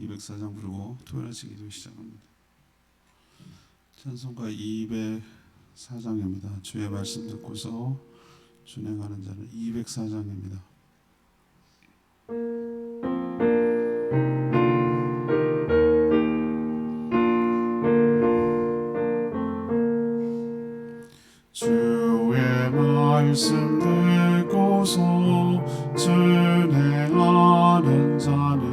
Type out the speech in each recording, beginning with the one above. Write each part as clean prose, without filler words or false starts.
204장 부르고 토요일아침 기도 시작합니다. 찬송가 204장입니다. 주의 말씀 듣고서 준행하는 자는 204장입니다. 주의 말씀 듣고서 준행하는 자는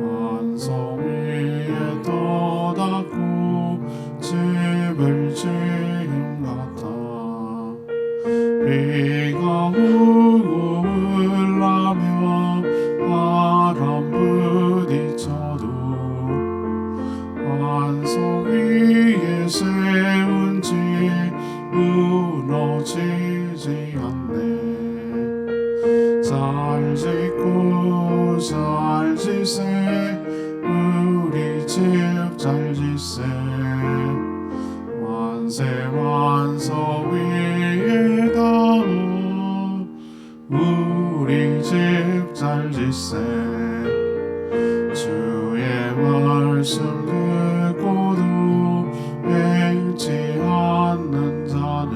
완성 위에 떠닫고 집을 지은 같아. 비가 오고 흘라며 바람 부딪혀도 완성 위에 세운 집 무너지지 않네. 잘 짓고 잘 짓세 우리 집 잘 짓세. 만세 완성 위에다 우리 집 잘 짓세. 주의 말씀 듣고도 행치 않는 자는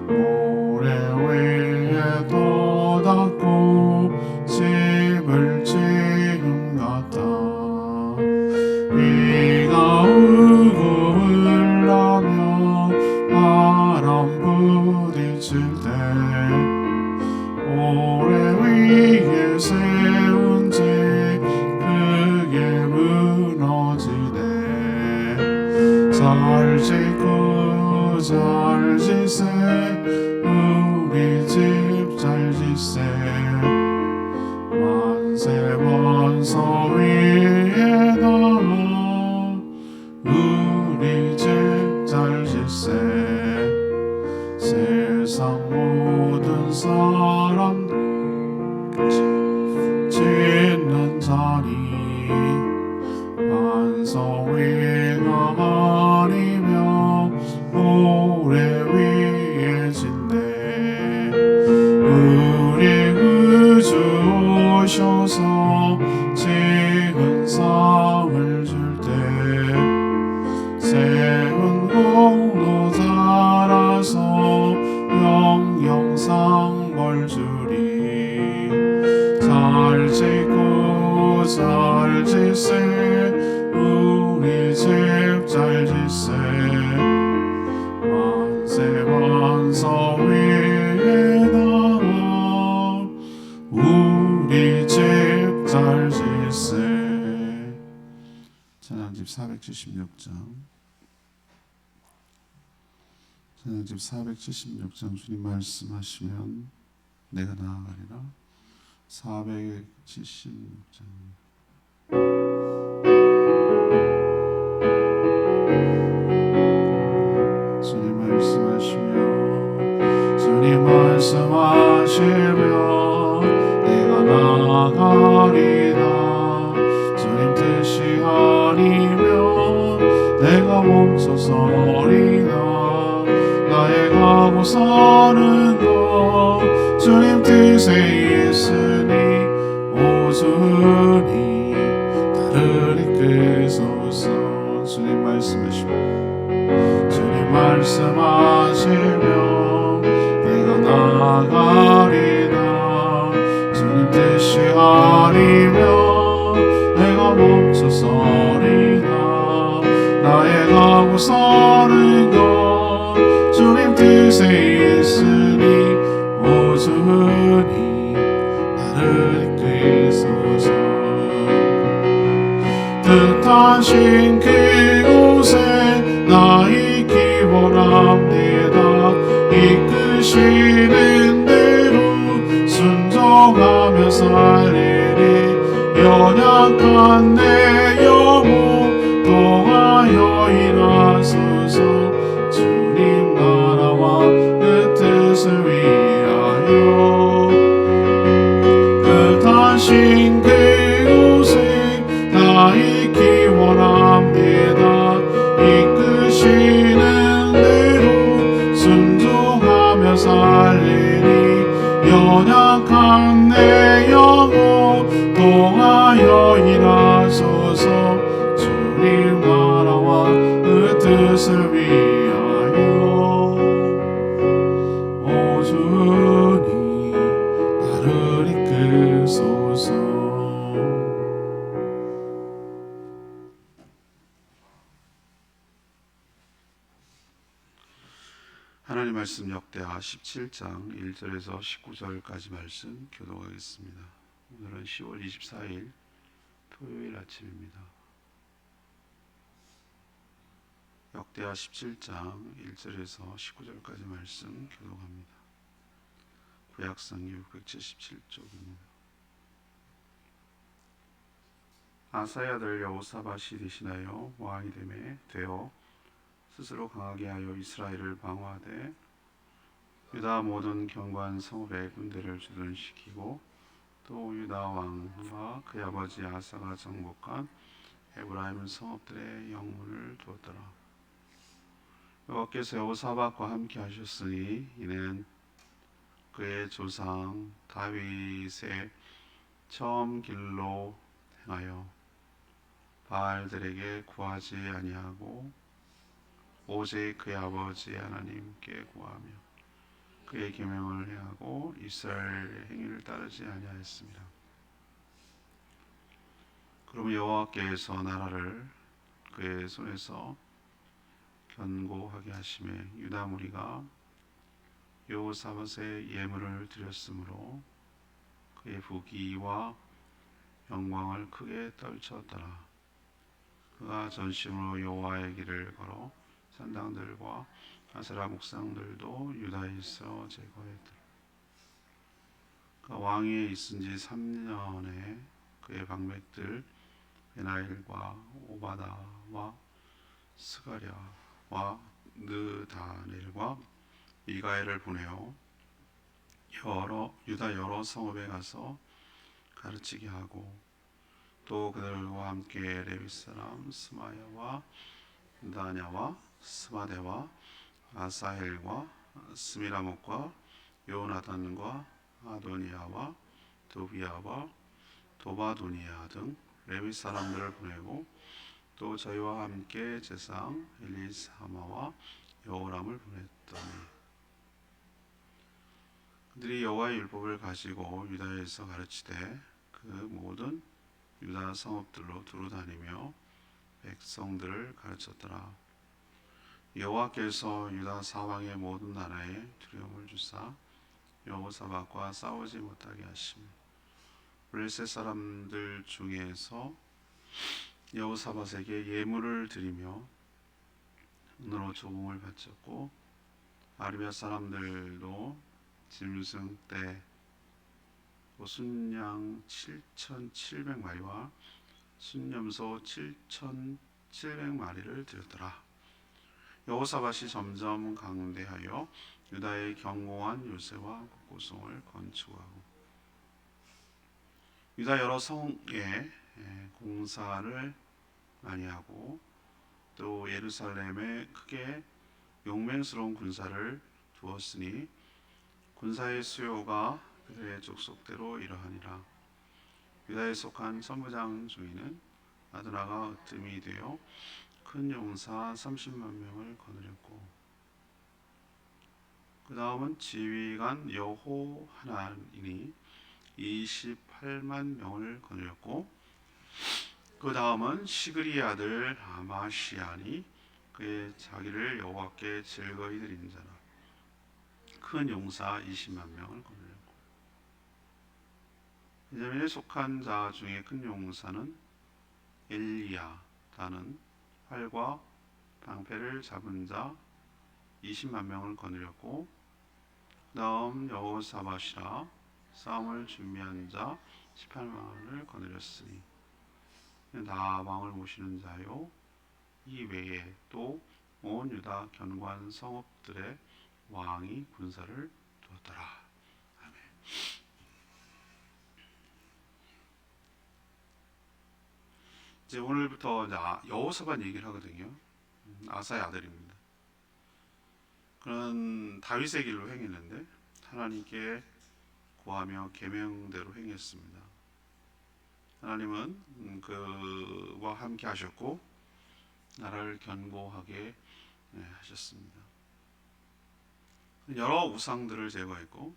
모래 위에 떠닫고 집을 지은 같아. 비가 오고 흘라며 바람 부딪힐 때 모래 위에 세운 집 크게 무너지네. 잘 짓고 잘 짓세 우리 집 잘 짓세. 만세 완성 위에다 우리 집 잘 짓세. 세상 모든 사람 짓는 자리 완성 위가 아니며 모래 위에 짓네. 우리 구주 오셔서 지은 상을 줄 때 세운 공로 자라서 영영상 벌 주리. 잘 짓고 잘 짓세 우리 집 잘 짓세. 만세 완성 위에다 우리 집 잘 짓세. 찬양집 476장 찬양집 476장 주님 말씀하시면 내가 나아가리라. 476장 주님 말씀하시면 주님 말씀하시면 내가 나아가리라. 주님 뜻이 아니면 내가 멈춰서리라. 나의 가고 사는 것 주님 뜻에 있으니 오주니 나를 이끄소서. 주님 말씀하시면 주님 말씀하시면 내가 나아가리라. 주님 뜻이 아니면 내가 멈춰서리라. 나의 가고 사는 것 주님 뜻에 있으니 오주니 나를 이끄소서. 뜻하신 그곳에 나 있기 원합니다. 이끄시는 대로 순종하며 살리리. 연약한 내 영혼 동하여 일하소서. 주님 나라와 그 뜻을 위하여 뜻하신 그곳에 나 있기 원합니다. 이끄시는 대로 순종하며 살리니. 연약한 내 영혼 동하여 말씀 역대하 17장 1절에서 19절까지 말씀 교독하겠습니다. 오늘은 10월 24일 토요일 아침입니다. 역대하 17장 1절에서 19절까지 말씀 교독합니다. 구약성경 677쪽입니다. 아사의 아들 여호사밧이 대신하여 왕이 되어 스스로 강하게 하여 이스라엘을 방어하되 유다 모든 견고한 성읍에 군대를 주둔시키고 또 유다 왕과 그의 아버지 아사가 정복한 에브라임 성읍들의 영문을 두었더라. 여호와께서 여호사밧과 함께 하셨으니 이는 그의 조상 다윗의 처음 길로 행하여 바알들에게 구하지 아니하고 오직 그의 아버지 하나님께 구하며 그의 계명을 행하고 이스라엘의 행위를 따르지 아니하였습니다. 그러면 여호와께서 나라를 그의 손에서 견고하게 하심에 유다 무리가 여호사밧의 예물을 드렸으므로 그의 부귀와 영광을 크게 떨쳤더라. 그가 전심으로 여호와의 길을 걸어 산당들과 아세라 목상들도 유다에서 제거했더라. 그가 왕위에 있은 지 3년에 그의 방백들 베나일과 오바다와 스가랴와 느다넬과 미가엘을 보내어 유다 여러 성읍에 가서 가르치게 하고 또 그들과 함께 레위 사람 스마야와 다냐와 스바데와 아사헬과 스미라목과 요나단과 아도니아와 도비아와 도바도니아 등 레위 사람들을 보내고 또 저희와 함께 제상 엘리사마와 여호람을 보냈더니 그들이 여호와의 율법을 가지고 유다에서 가르치되 그 모든 유다 성읍들로 두루 다니며 백성들을 가르쳤더라. 여호와께서 유다 사방의 모든 나라에 두려움을 주사 여호사밧과 싸우지 못하게 하시며 블레셋 사람들 중에서 여호사밧에게 예물을 드리며 은으로 조공을 바쳤고 아르비아 사람들도 짐승 떼 순양 7,700마리와 순염소 7,700마리를 드렸더라. 여호사밧이 점점 강대하여 유다의 견고한 요새와 곡고성을 건축하고 유다 여러 성에 공사를 많이 하고 또 예루살렘에 크게 용맹스러운 군사를 두었으니 군사의 수요가 그들의 족속대로 이러하니라. 유다에 속한 선부장 중에는 아드나가 으뜸이 되어 큰 용사 30만 명을 거느렸고 그 다음은 지휘관 여호하나니 28만 명을 거느렸고 그 다음은 시그리 아들 아마시아니 그의 자기를 여호와께 즐거이 드린 자라. 큰 용사 20만 명을 거느렸고 베냐민에 속한 자 중에 큰 용사는 엘리야다는 활과 방패를 잡은 자 20만 명을 거느렸고 그 다음 여호사밧이라 싸움을 준비한 자 18만을 거느렸으니 다 왕을 모시는 자요 이 외에 또 온 유다 견고한 성읍들의 왕이 군사를 두었더라. 아멘. 이제 오늘부터 여호사밧 얘기를 하거든요. 아사의 아들입니다. 그는 다윗의 길로 행했는데 하나님께 구하며 계명대로 행했습니다. 하나님은 그와 함께 하셨고 나라를 견고하게 하셨습니다. 여러 우상들을 제거했고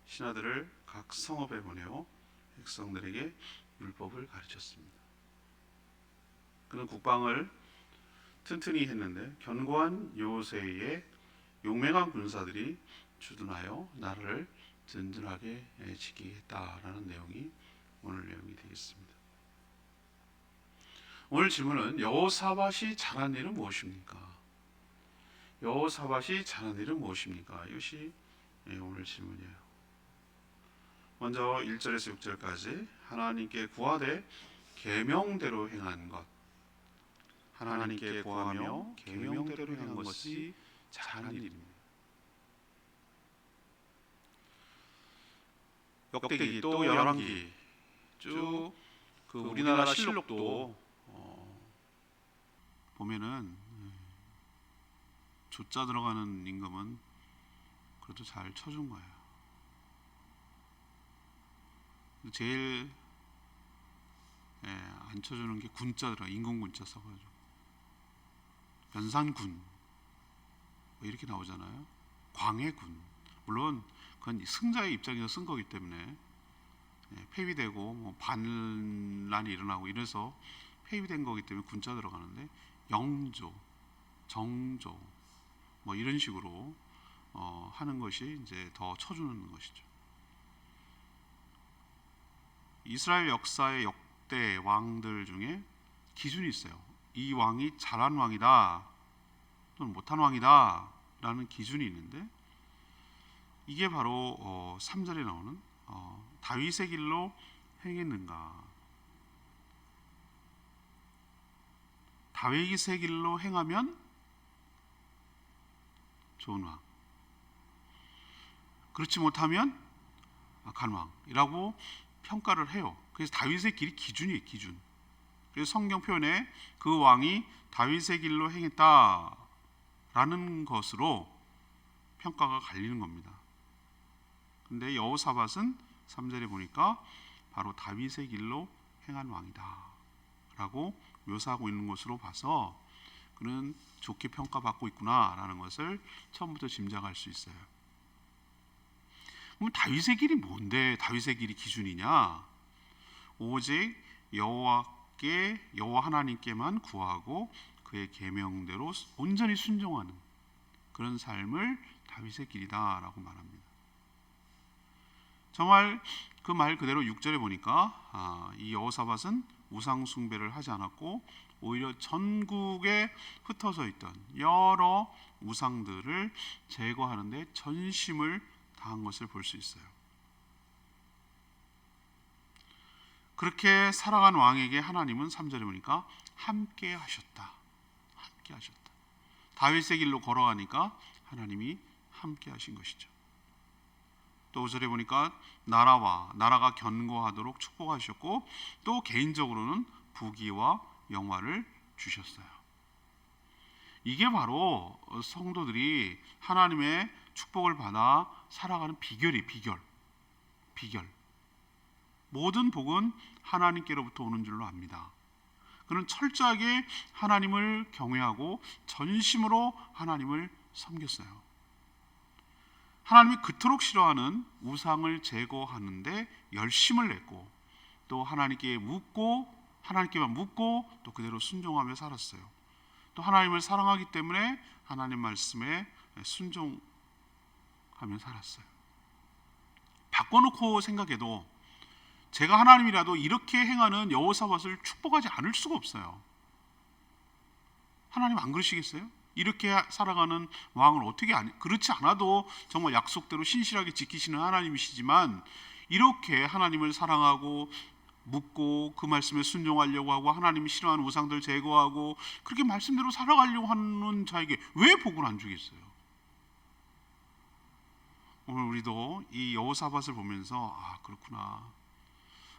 신하들을 각 성읍에 보내어 백성들에게 율법을 가르쳤습니다. 그는 국방을 튼튼히 했는데 견고한 요새에 용맹한 군사들이 주둔하여 나라를 든든하게 지키겠다라는 내용이 오늘 내용이 되겠습니다. 오늘 질문은 여호사밧이 잘한 일은 무엇입니까? 여호사밧이 잘한 일은 무엇입니까? 이것이 오늘 질문이에요. 먼저 1절에서 6절까지 하나님께 구하되 계명대로 행한 것, 하나님께 구하며 계명대로 행한 것이 잘한 일입니다. 역대기 또 열왕기 쭉 그 우리나라 실록도 보면은 조자 들어가는 임금은 그래도 잘 쳐준 거예요. 제일 안 쳐주는 게 군자 들어가, 인공군자 써가지고 변산군 뭐 이렇게 나오잖아요. 광해군, 물론 그건 승자의 입장에서 쓴 거기 때문에 폐위되고 뭐 반란이 일어나고 이래서 폐위된 거기 때문에 군자 들어가는데 영조, 정조 뭐 이런 식으로 하는 것이 이제 더 쳐주는 것이죠. 이스라엘 역사의 역대 왕들 중에 기준이 있어요. 이 왕이 잘한 왕이다 또는 못한 왕이다 라는 기준이 있는데, 이게 바로 3절에 나오는 다윗의 길로 행했는가, 다윗의 길로 행하면 좋은 왕, 그렇지 못하면 악한 왕이라고 평가를 해요. 그래서 다윗의 길이 기준이에요, 기준. 그래서 성경 표현에 그 왕이 다윗의 길로 행했다라는 것으로 평가가 갈리는 겁니다. 근데 여호사밧은 3절에 보니까 바로 다윗의 길로 행한 왕이다 라고 묘사하고 있는 것으로 봐서 그는 좋게 평가받고 있구나라는 것을 처음부터 짐작할 수 있어요. 그럼 다윗의 길이 뭔데 다윗의 길이 기준이냐? 오직 여호와 하나님께만 구하고 그의 계명대로 온전히 순종하는 그런 삶을 다윗의 길이다라고 말합니다. 정말 그 말 그대로 6절에 보니까 이 여호사밧은 우상 숭배를 하지 않았고 오히려 전국에 흩어져 있던 여러 우상들을 제거하는 데 전심을 다한 것을 볼 수 있어요. 그렇게 살아간 왕에게 하나님은 3절에 보니까 함께 하셨다. 함께 하셨다. 다윗의 길로 걸어가니까 하나님이 함께 하신 것이죠. 또 5절에 보니까 나라가 견고하도록 축복하셨고 또 개인적으로는 부귀와 영화를 주셨어요. 이게 바로 성도들이 하나님의 축복을 받아 살아가는 비결. 모든 복은 하나님께로부터 오는 줄로 압니다. 그는 철저하게 하나님을 경외하고 전심으로 하나님을 섬겼어요. 하나님이 그토록 싫어하는 우상을 제거하는데 열심을 냈고 또 하나님께만 묻고 또 그대로 순종하며 살았어요. 또 하나님을 사랑하기 때문에 하나님 말씀에 순종하며 살았어요. 바꿔놓고 생각해도 제가 하나님이라도 이렇게 행하는 여호사밧을 축복하지 않을 수가 없어요. 하나님 안 그러시겠어요? 이렇게 살아가는 왕을 어떻게 그렇지 않아도 정말 약속대로 신실하게 지키시는 하나님이시지만 이렇게 하나님을 사랑하고 묻고 그 말씀에 순종하려고 하고 하나님이 싫어하는 우상들 제거하고 그렇게 말씀대로 살아가려고 하는 자에게 왜 복을 안 주겠어요? 오늘 우리도 이 여호사밧을 보면서 그렇구나,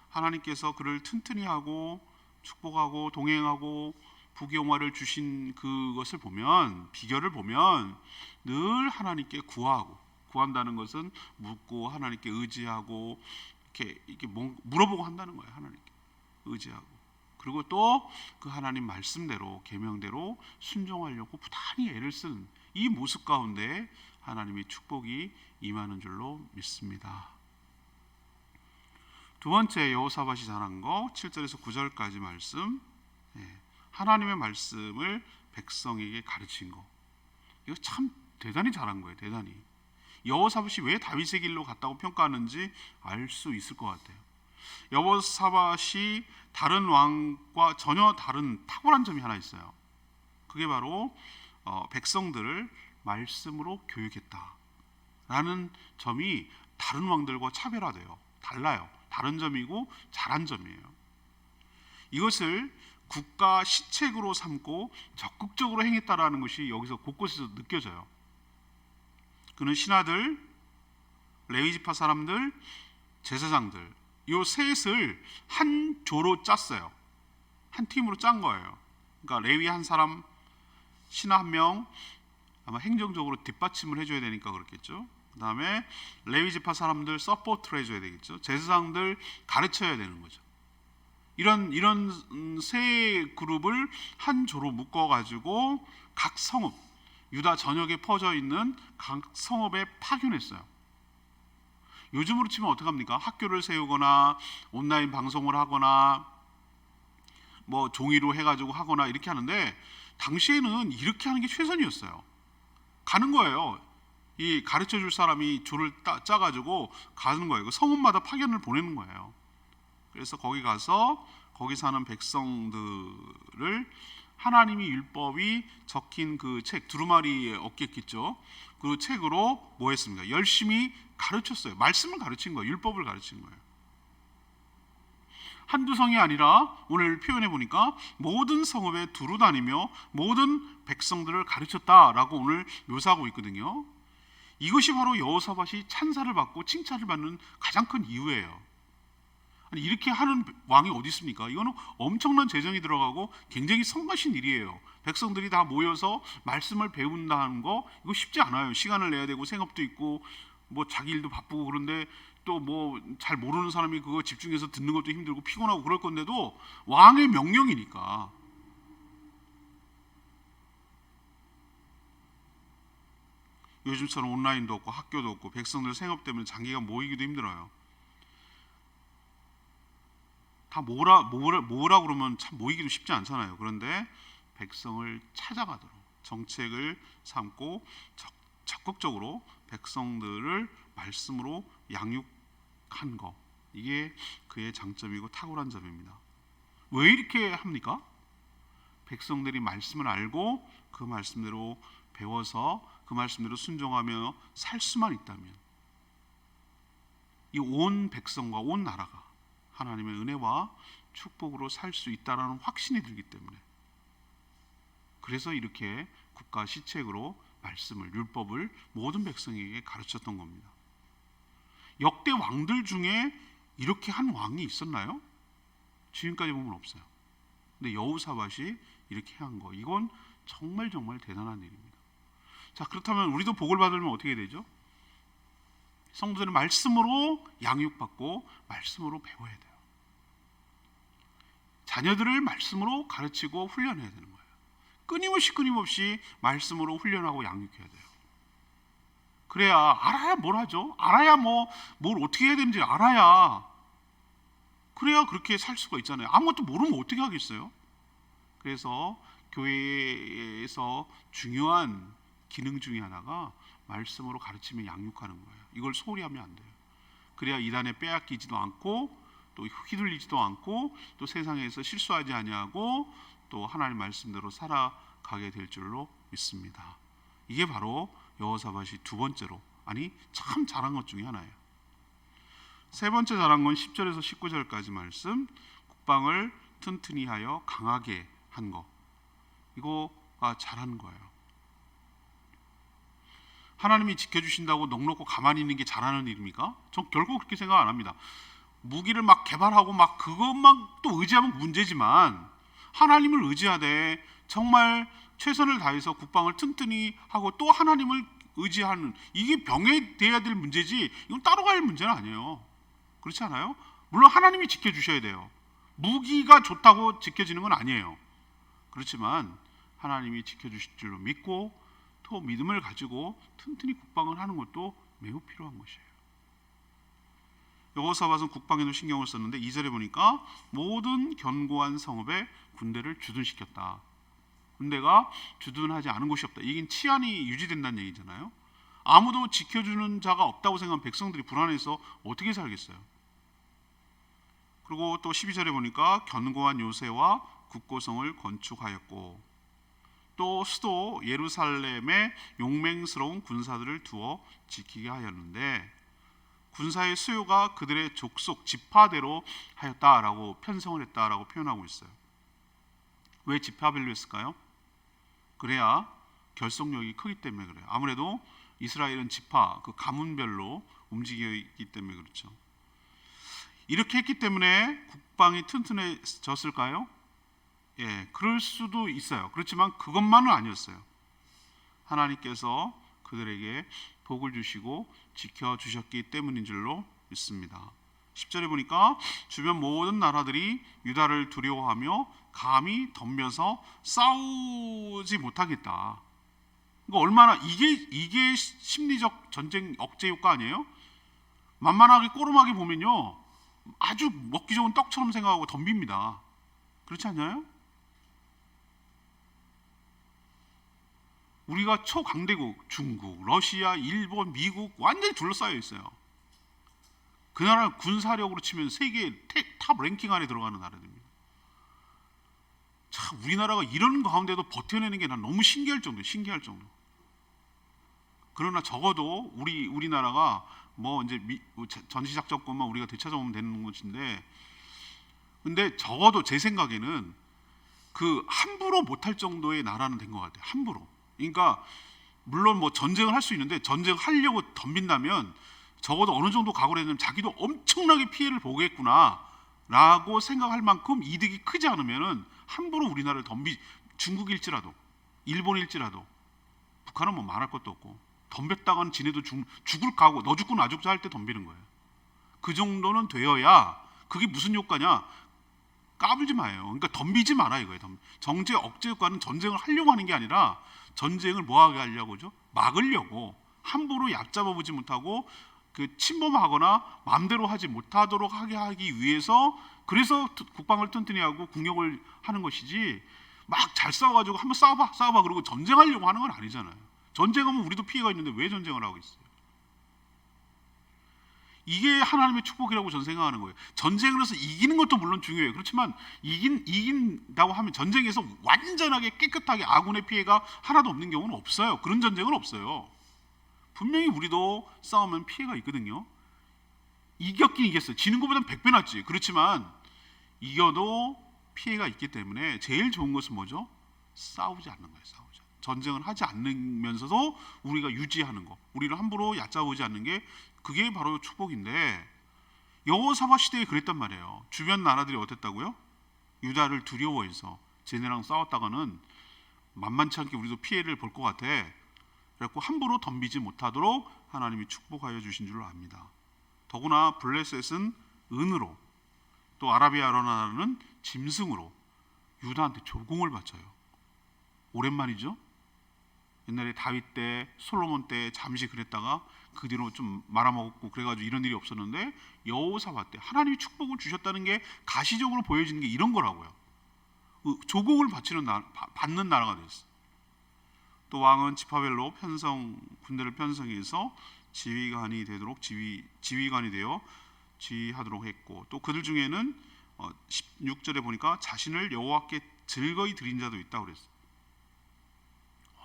하나님께서 그를 튼튼히 하고 축복하고 동행하고 부귀영화를 주신 그것을 보면, 비결을 보면 늘 하나님께 구한다는 것은 묻고 하나님께 의지하고 이렇게 물어보고 한다는 거예요. 하나님께 의지하고, 그리고 또 그 하나님 말씀대로 계명대로 순종하려고 부단히 애를 쓰는 이 모습 가운데 하나님의 축복이 임하는 줄로 믿습니다. 두 번째 여호사밧이 잘한 거 7절에서 9절까지 말씀, 하나님의 말씀을 백성에게 가르친 거, 이거 참 대단히 잘한 거예요. 대단히. 여호사밧이 왜 다윗의 길로 갔다고 평가하는지 알 수 있을 것 같아요. 여호사밧이 다른 왕과 전혀 다른 탁월한 점이 하나 있어요. 그게 바로 백성들을 말씀으로 교육했다라는 점이 다른 왕들과 차별화돼요. 달라요. 다른 점이고 잘한 점이에요. 이것을 국가 시책으로 삼고 적극적으로 행했다라는 것이 여기서 곳곳에서 느껴져요. 그는 신하들, 레위지파 사람들, 제사장들 이 셋을 한 조로 짰어요. 한 팀으로 짠 거예요. 그러니까 레위 한 사람, 신하 한 명, 아마 행정적으로 뒷받침을 해줘야 되니까 그렇겠죠. 그 다음에 레위지파 사람들 서포트를 해줘야 되겠죠. 제사장들 가르쳐야 되는 거죠. 이런 세 그룹을 한 조로 묶어가지고 각 성읍, 유다 전역에 퍼져 있는 각 성읍에 파견했어요. 요즘으로 치면 어떡합니까? 학교를 세우거나 온라인 방송을 하거나 뭐 종이로 해가지고 하거나 이렇게 하는데 당시에는 이렇게 하는 게 최선이었어요. 가는 거예요. 이 가르쳐 줄 사람이 조를 짜가지고 가는 거예요. 성읍마다 파견을 보내는 거예요. 그래서 거기 가서 거기 사는 백성들을 하나님의 율법이 적힌 그 책, 두루마리에 없겠죠. 그 책으로 뭐 했습니까? 열심히 가르쳤어요. 말씀을 가르친 거예요. 율법을 가르친 거예요. 한두 성이 아니라 오늘 표현해 보니까 모든 성읍에 두루 다니며 모든 백성들을 가르쳤다라고 오늘 묘사하고 있거든요. 이것이 바로 여호사밧이 찬사를 받고 칭찬을 받는 가장 큰 이유예요. 아니, 이렇게 하는 왕이 어디 있습니까? 이거는 엄청난 재정이 들어가고 굉장히 성가신 일이에요. 백성들이 다 모여서 말씀을 배운다는 거 이거 쉽지 않아요. 시간을 내야 되고 생업도 있고 뭐 자기 일도 바쁘고 그런데 또 뭐 잘 모르는 사람이 그거 집중해서 듣는 것도 힘들고 피곤하고 그럴 건데도 왕의 명령이니까. 요즘처럼 온라인도 없고 학교도 없고 백성들 생업 때문에 장기간 모이기도 힘들어요. 다 모으라 그러면 참 모이기도 쉽지 않잖아요. 그런데 백성을 찾아가도록 정책을 삼고 적극적으로 백성들을 말씀으로 양육한 거, 이게 그의 장점이고 탁월한 점입니다. 왜 이렇게 합니까? 백성들이 말씀을 알고 그 말씀대로 배워서 그 말씀대로 순종하며 살 수만 있다면 이 온 백성과 온 나라가 하나님의 은혜와 축복으로 살 수 있다라는 확신이 들기 때문에, 그래서 이렇게 국가 시책으로 말씀을, 율법을 모든 백성에게 가르쳤던 겁니다. 역대 왕들 중에 이렇게 한 왕이 있었나요? 지금까지 보면 없어요. 근데 여호사밧이 이렇게 한 거, 이건 정말 대단한 일입니다. 자, 그렇다면 우리도 복을 받으면 어떻게 되죠? 성도들은 말씀으로 양육받고 말씀으로 배워야 돼요. 자녀들을 말씀으로 가르치고 훈련해야 되는 거예요. 끊임없이 말씀으로 훈련하고 양육해야 돼요. 그래야, 알아야 뭘 하죠? 알아야 뭘 어떻게 해야 되는지 알아야, 그래야 그렇게 살 수가 있잖아요. 아무것도 모르면 어떻게 하겠어요? 그래서 교회에서 중요한 기능 중에 하나가 말씀으로 가르치며 양육하는 거예요. 이걸 소홀히 하면 안 돼요. 그래야 이단에 빼앗기지도 않고 또 휘둘리지도 않고 또 세상에서 실수하지 아니하고 또 하나님 말씀대로 살아가게 될 줄로 믿습니다. 이게 바로 여호사밧이 두 번째로, 아니 참 잘한 것 중에 하나예요. 세 번째 잘한 건 10절에서 19절까지 말씀, 국방을 튼튼히 하여 강하게 한 거, 이거가 잘한 거예요. 하나님이 지켜주신다고 넉넉고 가만히 있는 게 잘하는 일입니까? 전 결코 그렇게 생각 안 합니다. 무기를 막 개발하고 막 그것만 또 의지하면 문제지만, 하나님을 의지하되 정말 최선을 다해서 국방을 튼튼히 하고 또 하나님을 의지하는, 이게 병행돼야 될 문제지 이건 따로 갈 문제는 아니에요. 그렇지 않아요? 물론 하나님이 지켜주셔야 돼요. 무기가 좋다고 지켜지는 건 아니에요. 그렇지만 하나님이 지켜주실 줄로 믿고 또 믿음을 가지고 튼튼히 국방을 하는 것도 매우 필요한 것이에요. 여호사밧은 국방에도 신경을 썼는데 2절에 보니까 모든 견고한 성읍에 군대를 주둔시켰다. 군대가 주둔하지 않은 곳이 없다. 이긴 치안이 유지된다는 얘기잖아요. 아무도 지켜주는 자가 없다고 생각하면 백성들이 불안해서 어떻게 살겠어요? 그리고 또 12절에 보니까 견고한 요새와 국고성을 건축하였고 또 수도 예루살렘에 용맹스러운 군사들을 두어 지키게 하였는데 군사의 수요가 그들의 족속 지파대로 하였다라고 편성을 했다라고 표현하고 있어요. 왜 지파별로 했을까요? 그래야 결속력이 크기 때문에 그래요. 아무래도 이스라엘은 지파, 그 가문별로 움직이기 때문에 그렇죠. 이렇게 했기 때문에 국방이 튼튼해졌을까요? 예, 그럴 수도 있어요. 그렇지만 그것만은 아니었어요. 하나님께서 그들에게 복을 주시고 지켜주셨기 때문인 줄로 믿습니다. 10절에 보니까 주변 모든 나라들이 유다를 두려워하며 감히 덤벼서 싸우지 못하겠다. 그러니까 얼마나 이게 심리적 전쟁 억제 효과 아니에요? 만만하게 꼬름하게 보면요, 아주 먹기 좋은 떡처럼 생각하고 덤빕니다. 그렇지 않나요? 우리가 초강대국 중국, 러시아, 일본, 미국 완전히 둘러싸여 있어요. 그 나라 군사력으로 치면 세계 탑 랭킹 안에 들어가는 나라들입니다. 참 우리나라가 이런 가운데도 버텨내는 게 난 너무 신기할 정도. 그러나 적어도 우리나라가 뭐 이제 전시작전권만 우리가 되찾아오면 되는 것인데, 근데 적어도 제 생각에는 그 함부로 못할 정도의 나라는 된 것 같아요. 함부로. 그러니까 물론 뭐 전쟁을 할 수 있는데 전쟁 하려고 덤빈다면 적어도 어느 정도 각오를 했냐면 자기도 엄청나게 피해를 보겠구나라고 생각할 만큼 이득이 크지 않으면은 함부로 우리나라를 중국일지라도 일본일지라도 북한은 뭐 말할 것도 없고 덤볐다가는 지네도 죽을 각오, 너 죽고 나 죽자 할 때 덤비는 거예요. 그 정도는 되어야, 그게 무슨 효과냐? 까불지 마요. 그러니까 덤비지 마라 이거예요. 정제 억제 효과는 전쟁을 하려고 하는 게 아니라 전쟁을 뭐하게 하려고죠? 막으려고. 함부로 얕잡아 보지 못하고 그 침범하거나 마음대로 하지 못하도록 하기 위해서, 그래서 국방을 튼튼히 하고 국력을 하는 것이지, 막 잘 싸워가지고 한번 싸워봐 그러고 전쟁하려고 하는 건 아니잖아요. 전쟁하면 우리도 피해가 있는데 왜 전쟁을 하고 있어요? 이게 하나님의 축복이라고 저는 생각하는 거예요. 전쟁을 해서 이기는 것도 물론 중요해요. 그렇지만 이긴다고 하면 전쟁에서 완전하게 깨끗하게 아군의 피해가 하나도 없는 경우는 없어요. 그런 전쟁은 없어요. 분명히 우리도 싸우면 피해가 있거든요. 이겼긴 이겼어요. 지는 것보다는 100배 낫지. 그렇지만 이겨도 피해가 있기 때문에 제일 좋은 것은 뭐죠? 싸우지 않는 거예요. 전쟁을 하지 않으면서도 우리가 유지하는 거, 우리를 함부로 얕잡지 않는 게, 그게 바로 축복인데, 여호사밧 시대에 그랬단 말이에요. 주변 나라들이 어땠다고요? 유다를 두려워해서 쟤네랑 싸웠다가는 만만치 않게 우리도 피해를 볼 것 같아. 그래서 함부로 덤비지 못하도록 하나님이 축복하여 주신 줄로 압니다. 더구나 블레셋은 은으로, 또 아라비아 나라는 짐승으로 유다한테 조공을 바쳐요. 오랜만이죠? 옛날에 다윗 때, 솔로몬 때 잠시 그랬다가 그 뒤로 좀 말아먹었고 그래가지고 이런 일이 없었는데, 여호사밧 때 하나님이 축복을 주셨다는 게 가시적으로 보여지는 게 이런 거라고요. 조공을 받는 나라가 됐어요. 또 왕은 지파별로 군대를 편성해서 지휘관이 되도록 지휘관이 되어 지휘하도록 했고, 또 그들 중에는 16절에 보니까 자신을 여호와께 즐거이 드린 자도 있다고 그랬어요.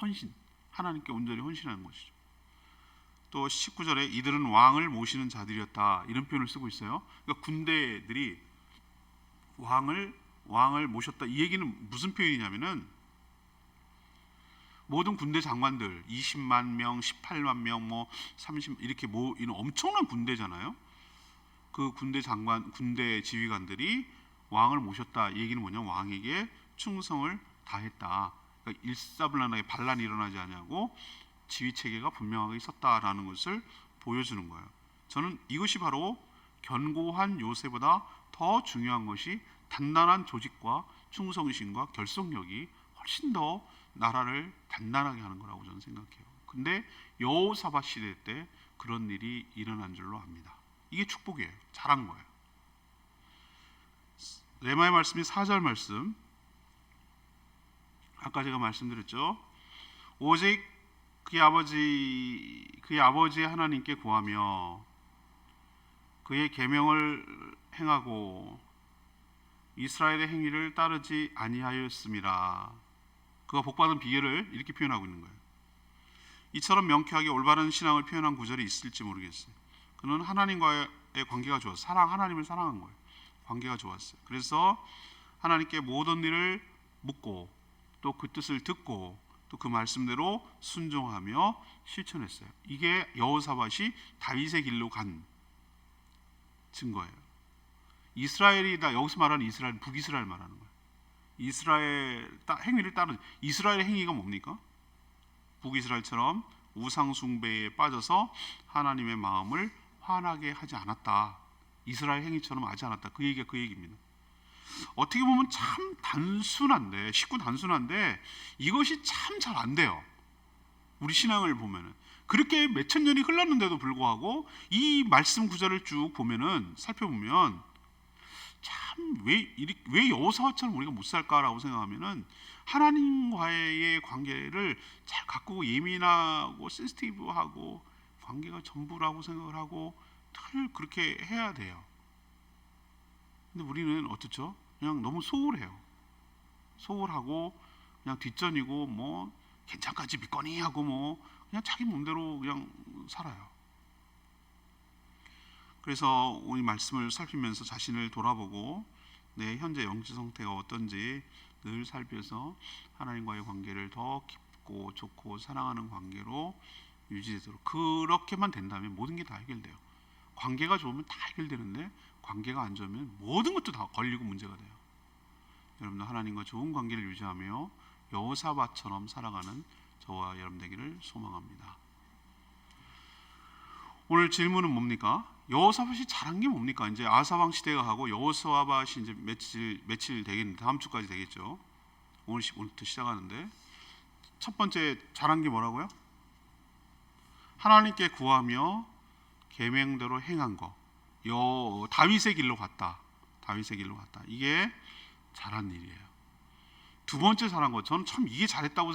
헌신, 하나님께 온전히 헌신하는 것이죠. 또 19절에 이들은 왕을 모시는 자들이었다, 이런 표현을 쓰고 있어요. 그러니까 군대들이 왕을 모셨다, 이 얘기는 무슨 표현이냐면은, 모든 군대 장관들 20만 명, 18만 명, 뭐 30 이렇게 이런 엄청난 군대잖아요. 그 군대 지휘관들이 왕을 모셨다, 이 얘기는 뭐냐? 왕에게 충성을 다했다. 그러니까 일사불란하게 반란이 일어나지 않냐고 지휘 체계가 분명하게 있었다라는 것을 보여주는 거예요. 저는 이것이 바로 견고한 요새보다 더 중요한 것이 단단한 조직과 충성심과 결속력이 훨씬 더 나라를 단단하게 하는 거라고 저는 생각해요. 근데 여호사밧 시대 때 그런 일이 일어난 줄로 압니다. 이게 축복이에요. 잘한 거예요. 레마의 말씀이 4절 말씀, 아까 제가 말씀드렸죠. 오직 그의 아버지의 하나님께 구하며 그의 계명을 행하고 이스라엘의 행위를 따르지 아니하였음이라. 그가 복받은 비결을 이렇게 표현하고 있는 거예요. 이처럼 명쾌하게 올바른 신앙을 표현한 구절이 있을지 모르겠어요. 그는 하나님과의 관계가 좋았어요. 하나님을 사랑한 거예요. 관계가 좋았어요. 그래서 하나님께 모든 일을 묻고 또 그 뜻을 듣고 또 그 말씀대로 순종하며 실천했어요. 이게 여호사밧이 다윗의 길로 간 증거예요. 이스라엘이다. 여기서 말하는 이스라엘, 북이스라엘 말하는 거예요. 이스라엘 행위를 따르는, 이스라엘의 행위가 뭡니까? 북이스라엘처럼 우상 숭배에 빠져서 하나님의 마음을 환하게 하지 않았다. 이스라엘 행위처럼 하지 않았다. 그 얘기입니다. 어떻게 보면 참 단순한데, 쉽고 단순한데 이것이 참 잘 안 돼요. 우리 신앙을 보면은 그렇게 몇천 년이 흘렀는데도 불구하고 이 말씀 구절을 쭉 보면은, 살펴보면 참 왜 여호사밧처럼 우리가 못 살까라고 생각하면은, 하나님과의 관계를 잘 가꾸고 예민하고 센시티브하고 관계가 전부라고 생각을 하고 늘 그렇게 해야 돼요. 근데 우리는 어떻죠? 그냥 너무 소홀해요. 소홀하고 그냥 뒷전이고 뭐 괜찮까지 믿거니 하고 뭐 그냥 자기 몸대로 그냥 살아요. 그래서 오늘 말씀을 살피면서 자신을 돌아보고 내 현재 영적 상태가 어떤지 늘 살펴서 하나님과의 관계를 더 깊고 좋고 사랑하는 관계로 유지되도록, 그렇게만 된다면 모든 게 다 해결돼요. 관계가 좋으면 다 해결되는데 관계가 안 좋으면 모든 것도 다 걸리고 문제가 돼요. 여러분들 하나님과 좋은 관계를 유지하며 여호사밧처럼 살아가는 저와 여러분 되기를 소망합니다. 오늘 질문은 뭡니까? 여호사밧이 잘한 게 뭡니까? 이제 아사왕 시대가 하고 여호사밧이 이제 며칠 되겠는데, 다음 주까지 되겠죠. 오늘부터 시작하는데, 첫 번째 잘한 게 뭐라고요? 하나님께 구하며 계명대로 행한 거. 다윗의 길로 갔다. 이게 잘한 일이에요. 두 번째 잘한 거, 저는 참 이게 잘했다고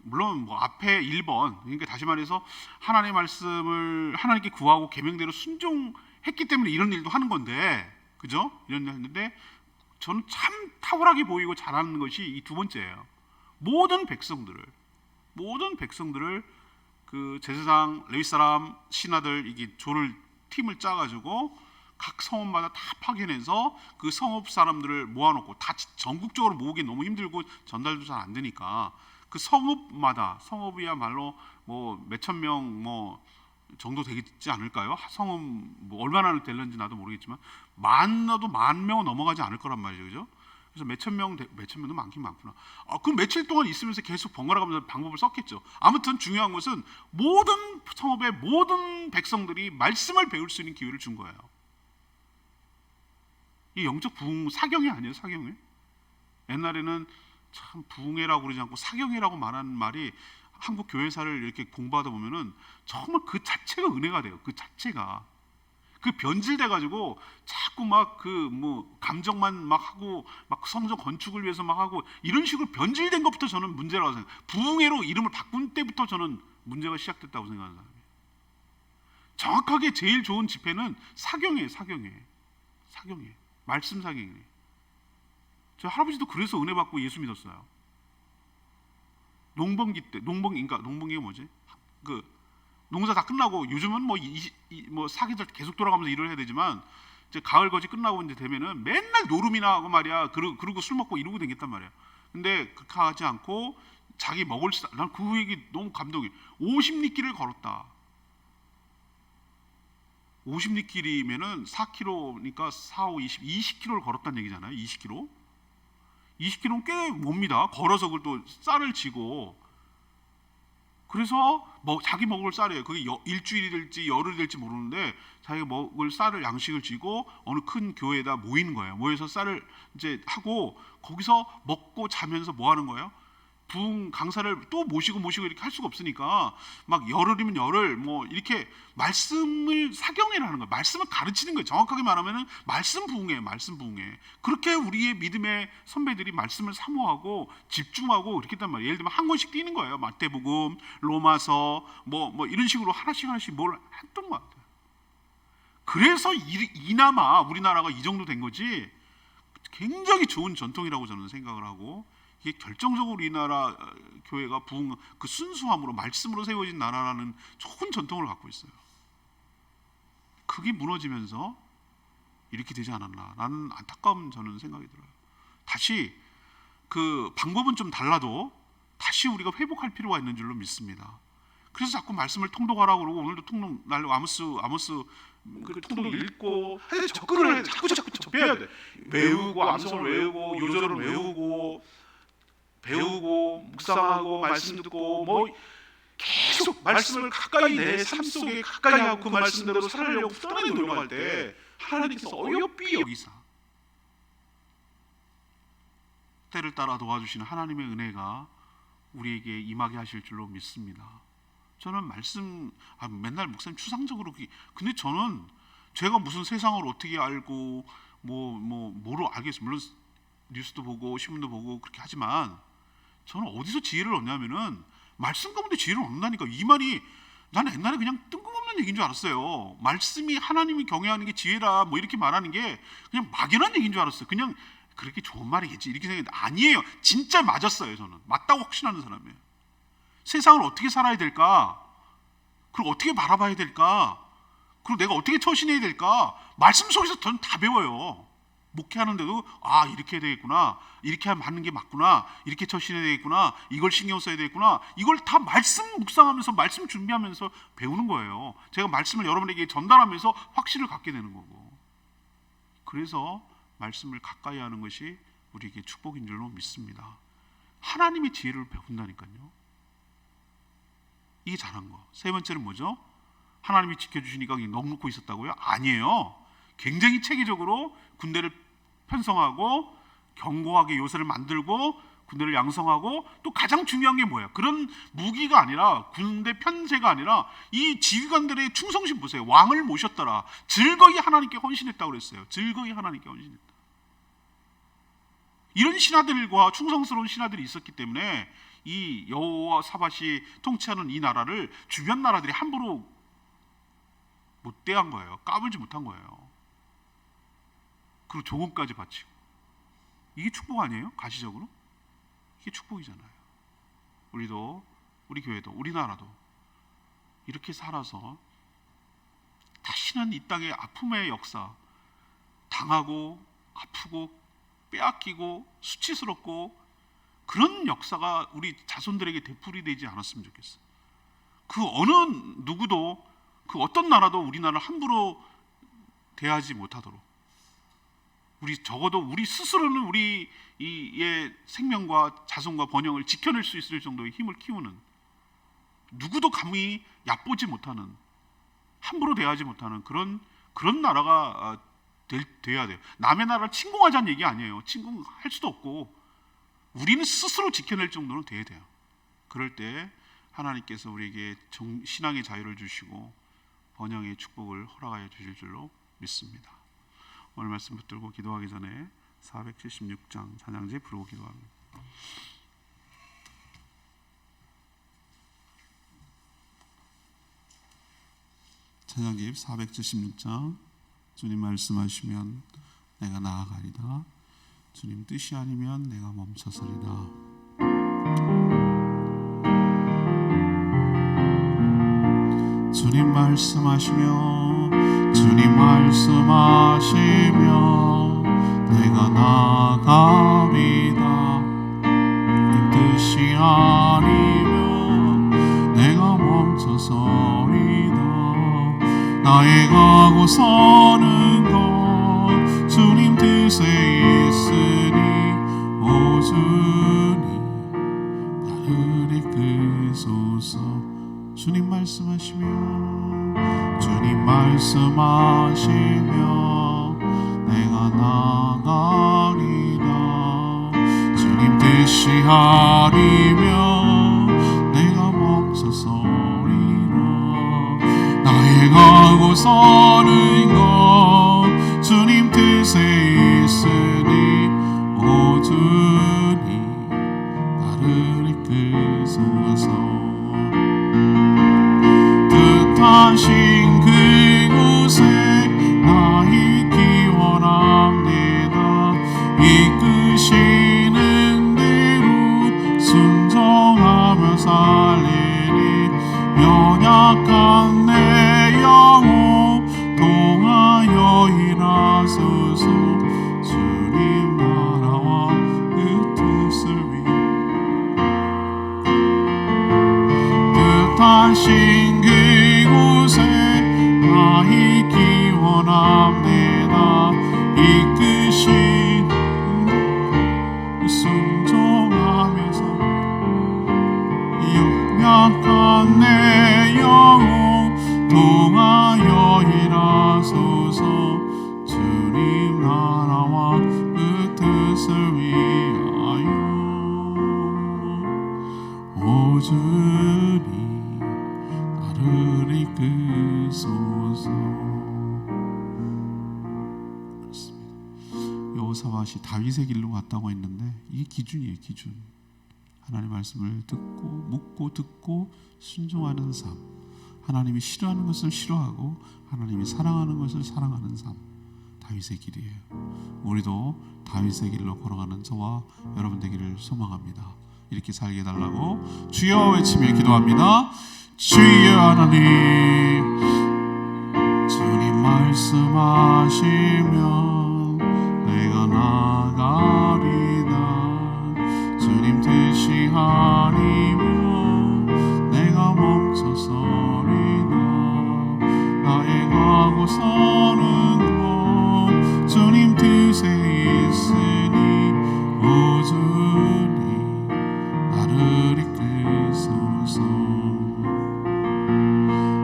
물론 뭐 앞에 1번, 그러니까 다시 말해서 하나님의 말씀을 하나님께 구하고 계명대로 순종했기 때문에 이런 일도 하는 건데, 그죠? 이런 일 했는데 저는 참 탁월하게 보이고 잘하는 것이 이 두 번째예요. 모든 백성들을 그 제사장, 레위 사람, 신하들 이게 팀을 짜가지고 각 성읍마다 다 파견해서 그 성읍 사람들을 모아놓고, 다 전국적으로 모으기 너무 힘들고 전달도 잘 안 되니까 그 성읍이야말로 뭐 몇천 명 뭐 정도 되지 않을까요? 성읍 뭐 얼마나 될는지 나도 모르겠지만 많아도 10,000명은 넘어가지 않을 거란 말이죠, 그죠? 그래서 몇천 명도 많긴 많구나. 그럼 며칠 동안 있으면서 계속 번갈아가면서 방법을 썼겠죠. 아무튼 중요한 것은 모든 성읍의 모든 백성들이 말씀을 배울 수 있는 기회를 준 거예요. 이 영적 부흥, 사경회 아니에요, 사경회? 옛날에는 참 부흥회라고 그러지 않고 사경회라고 말하는 말이, 한국 교회사를 이렇게 공부하다 보면은 정말 그 자체가 은혜가 돼요. 그 자체가. 그 변질돼 가지고 자꾸 막 그 뭐 감정만 막 하고 막 성전 건축을 위해서 막 하고 이런 식으로 변질된 것부터 저는 문제라고 생각해요. 부흥회로 이름을 바꾼 때부터 저는 문제가 시작됐다고 생각하는 사람이에요. 정확하게 제일 좋은 집회는 사경회. 말씀 사경회. 저 할아버지도 그래서 은혜 받고 예수 믿었어요. 농번기 때, 농번기가 뭐지? 그 농사 다 끝나고, 요즘은 뭐 사기들 계속 돌아가면서 일을 해야 되지만, 이제 가을 거지 끝나고 이제 되면은 맨날 노름이나 하고 말이야. 그러고 술 먹고 이러고 다녔단 말이야. 근데 그렇게 하지 않고 자기 난 그 얘기 너무 감동이. 50리길을 걸었다. 50리길이면은 4km니까 4, 5, 20km를 걸었다는 얘기잖아요. 20km는 꽤 멉니다. 걸어서 그걸 또 쌀을 지고. 그래서 자기 먹을 쌀이에요. 그게 일주일이 될지 열흘이 될지 모르는데 자기가 먹을 쌀을 양식을 지고 어느 큰 교회에다 모이는 거예요. 모여서 쌀을 이제 하고 거기서 먹고 자면서 뭐 하는 거예요? 부흥 강사를 또 모시고 이렇게 할 수가 없으니까 막 열흘이면 열흘 뭐 이렇게 말씀을 사경회를 하는 거예요. 말씀을 가르치는 거예요. 정확하게 말하면은 말씀 부흥회예요. 말씀 부흥회. 그렇게 우리의 믿음의 선배들이 말씀을 사모하고 집중하고 이렇게 했단 말이에요. 예를 들면 한 권씩 띄는 거예요. 마태복음, 로마서 뭐 이런 식으로 하나씩 뭘 했던 것 같아요. 그래서 이나마 우리나라가 이 정도 된 거지, 굉장히 좋은 전통이라고 저는 생각을 하고, 이게 결정적으로 우리나라 교회가 부흥 그 순수함으로 말씀으로 세워진 나라라는 좋은 전통을 갖고 있어요. 그게 무너지면서 이렇게 되지 않았나 라는 안타까운 저는 생각이 들어요. 다시 그 방법은 좀 달라도 다시 우리가 회복할 필요가 있는 줄로 믿습니다. 그래서 자꾸 말씀을 통독하라고 그러고, 오늘도 통독 날 아모스 그 통독 읽고 접근을 해. 자꾸 접해야 돼. 외우고 암송을 외우고 요절을 외우고 배우고 묵상하고 말씀 듣고 뭐 계속 말씀을 가까이 내 삶 속에 가까이 하고 그 말씀대로 살아려고 부단하게 노력할 때 하나님께서 어여삐 여기서 때를 따라 도와주시는 하나님의 은혜가 우리에게 임하게 하실 줄로 믿습니다. 저는 말씀 맨날 목사님 추상적으로, 근데 저는 제가 무슨 세상을 어떻게 알고 뭐를 알겠어요. 물론 뉴스도 보고 신문도 보고 그렇게 하지만 저는 어디서 지혜를 얻냐면은 말씀 가운데 지혜를 얻는다니까. 이 말이 나는 옛날에 그냥 뜬금없는 얘기인 줄 알았어요. 말씀이 하나님이 경외하는 게 지혜라 뭐 이렇게 말하는 게 그냥 막연한 얘기인 줄 알았어요. 그냥 그렇게 좋은 말이겠지 이렇게 생각했는데 아니에요. 진짜 맞았어요. 저는 맞다고 확신하는 사람이에요. 세상을 어떻게 살아야 될까? 그리고 어떻게 바라봐야 될까? 그리고 내가 어떻게 처신해야 될까? 말씀 속에서 저는 다 배워요. 목회하는데도 이렇게 해야 되겠구나, 이렇게 하면 맞는 게 맞구나, 이렇게 처신해야 되겠구나, 이걸 신경 써야 되겠구나, 이걸 다 말씀 묵상하면서 말씀 준비하면서 배우는 거예요. 제가 말씀을 여러분에게 전달하면서 확신을 갖게 되는 거고, 그래서 말씀을 가까이 하는 것이 우리에게 축복인 줄로 믿습니다. 하나님의 지혜를 배운다니까요. 이게 잘한 거. 세 번째는 뭐죠? 하나님이 지켜주시니까 넉놓고 있었다고요? 아니에요. 굉장히 체계적으로 군대를 편성하고 견고하게 요새를 만들고 군대를 양성하고, 또 가장 중요한 게 뭐예요? 그런 무기가 아니라, 군대 편세가 아니라 이 지휘관들의 충성심 보세요. 왕을 모셨더라. 즐거이 하나님께 헌신했다고 그랬어요. 즐거이 하나님께 헌신했다. 이런 신하들과 충성스러운 신하들이 있었기 때문에 이 여호사밧이 통치하는 이 나라를 주변 나라들이 함부로 못 대한 거예요. 까불지 못한 거예요. 그리고 조공까지 바치고. 이게 축복 아니에요? 가시적으로? 이게 축복이잖아요. 우리도, 우리 교회도, 우리나라도 이렇게 살아서 다시는 이 땅의 아픔의 역사, 당하고 아프고 빼앗기고 수치스럽고 그런 역사가 우리 자손들에게 되풀이되지 않았으면 좋겠어요. 그 어느 누구도, 그 어떤 나라도 우리나라를 함부로 대하지 못하도록, 우리 적어도 우리 스스로는 우리의 생명과 자손과 번영을 지켜낼 수 있을 정도의 힘을 키우는, 누구도 감히 얕보지 못하는, 함부로 대하지 못하는 그런 나라가 돼야 돼요. 남의 나라를 침공하자는 얘기 아니에요. 침공할 수도 없고 우리는 스스로 지켜낼 정도는 돼야 돼요. 그럴 때 하나님께서 우리에게 신앙의 자유를 주시고 번영의 축복을 허락하여 주실 줄로 믿습니다. 오늘 말씀 붙들고 기도하기 전에 476장 찬양지 부르고 기도합니다. 찬양집 476장. 주님 말씀하시면 내가 나아가리다. 주님 뜻이 아니면 내가 멈춰서리다. 주님 말씀하시면, 주님 말씀하시면 내가 나아가리다. 주님 뜻이 아니면 내가 멈춰서리다. 나의 가고 서는 것 주님 뜻에 있으니 오 주님 나를 이끄소서. 주님 말씀하시면, 주님 말씀하시면 내가 나가리다. 주님 뜻이 뜻이 아니면 내가 멈춰서리라. 나의 가고서는 것 주님 뜻에 있으니 오 주님 나를 이끄소서. 뜻하신 그곳에 나 있기 원합니다. 이끄시는 대로 순종하며 살리니 연약한 내 영혼 동하여 일하소서. 주님 나라와 그 뜻을 위해 뜻하신 그곳에 나 있기 원합니다. 이끄신 순종하면서 연약한 내 영혼 동하여 일하소서. 주님 나라와 그 뜻을 위하여 오 주님 나를 이끄소서. 여호사밧이 다윗의 길로 갔다고 했는데 이게 기준이에요. 기준. 하나님 말씀을 듣고 묻고 듣고 순종하는 삶. 하나님이 싫어하는 것을 싫어하고 하나님이 사랑하는 것을 사랑하는 삶. 다윗의 길이에요. 우리도 다윗의 길로 걸어가는 저와 여러분 되기를 소망합니다. 이렇게 살게 해달라고 주여 외치며 기도합니다. 주여 하나님, 주님 말씀하시면 내가 나가리다. 주님 뜻이 아니면 내가 멈춰서리다. 나의 가고서는 것 주님 뜻에 있으니 오 주님 나를 이끄소서.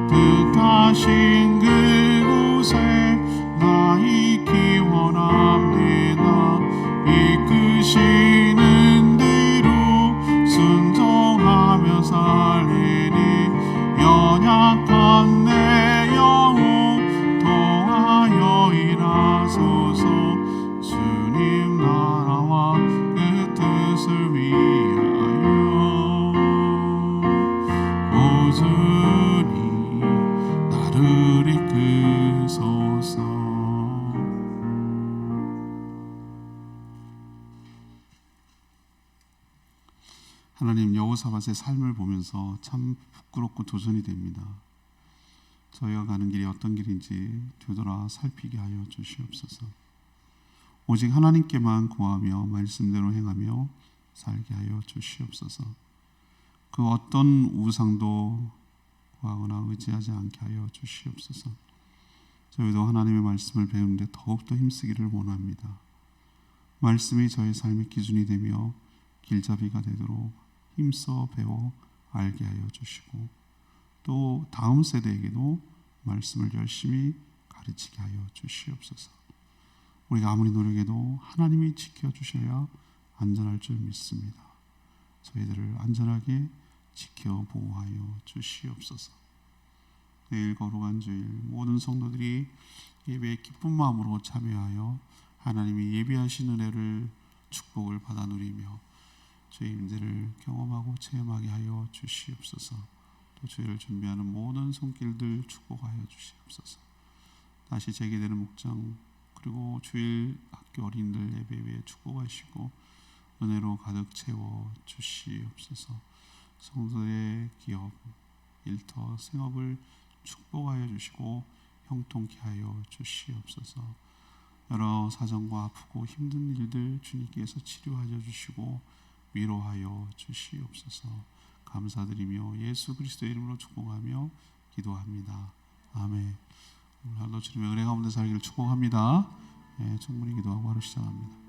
뜻하신 그곳에 나 있기 원합니다. 이끄시는 대로 순종하며 살리니 연약한 내 영혼 동하여 일하소서. 주님 나라와 그 뜻을 위하여 오 주님 나를 이끄소서. 하나님, 여호사밧의 삶을 보면서 참 부끄럽고 도전이 됩니다. 저희가 가는 길이 어떤 길인지 되돌아 살피게 하여 주시옵소서. 오직 하나님께만 구하며 말씀대로 행하며 살게 하여 주시옵소서. 그 어떤 우상도 구하거나 의지하지 않게 하여 주시옵소서. 저희도 하나님의 말씀을 배우는데 더욱더 힘쓰기를 원합니다. 말씀이 저희 삶의 기준이 되며 길잡이가 되도록 힘써 배워 알게 하여 주시고 또 다음 세대에게도 말씀을 열심히 가르치게 하여 주시옵소서. 우리가 아무리 노력해도 하나님이 지켜주셔야 안전할 줄 믿습니다. 저희들을 안전하게 지켜 보호하여 주시옵소서. 내일 거룩한 주일 모든 성도들이 예배에 기쁜 마음으로 참여하여 하나님이 예비하신 은혜를 축복을 받아 누리며 주의 임재를 경험하고 체험하게 하여 주시옵소서. 또 주일을 준비하는 모든 손길들 축복하여 주시옵소서. 다시 재개되는 목장 그리고 주일 학교 어린이들 예배 위에 축복하시고 은혜로 가득 채워 주시옵소서. 성도의 기업, 일터, 생업을 축복하여 주시고 형통케 하여 주시옵소서. 여러 사정과 아프고 힘든 일들 주님께서 치료하여 주시고 위로하여 주시옵소서. 감사드리며 예수 그리스도의 이름으로 축복하며 기도합니다. 아멘. 오늘 하루도 주님의 은혜 가운데 살기를 축복합니다. 충분히 기도하고 하루 시작합니다.